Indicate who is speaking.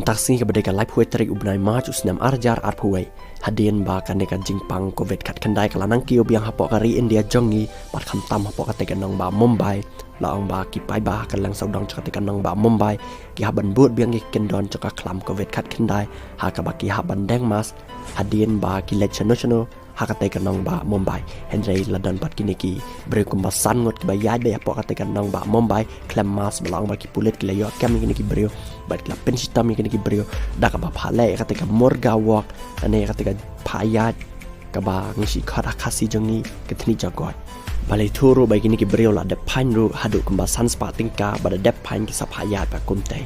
Speaker 1: taksi kepada ka live huetrik ubnai maju senam arjar arpuai hadien ba kan dekan jingpang covid kat kendai kalanang kio biang hapok kari India jongi pat kham tam hapok katekan nang ba Mumbai laong ba ki pai ba kan lang saudang katekan nang ba Mumbai ki haban but biang ki kendon caka klam covid kat kendai ha ka ba ki haban deng mas hadien ba ki lech chano hakatekan nang ba Mumbai Henry ladan pat kini ki beri kumbasan ngot ki bayai be hapok katekan nang ba Mumbai klam mas belang ba ki pulit ki layo kam kini ki beri bat la pensita mi kini ki beri da ka ba phale katekan morga wak ane katekan payat ka ba ngisi khara khasi jongi ketni jagoy balai turu bagi ni ki beri la de pain ru hadu kumbasan spa tingka bada de pain ki sapayat ba kuntai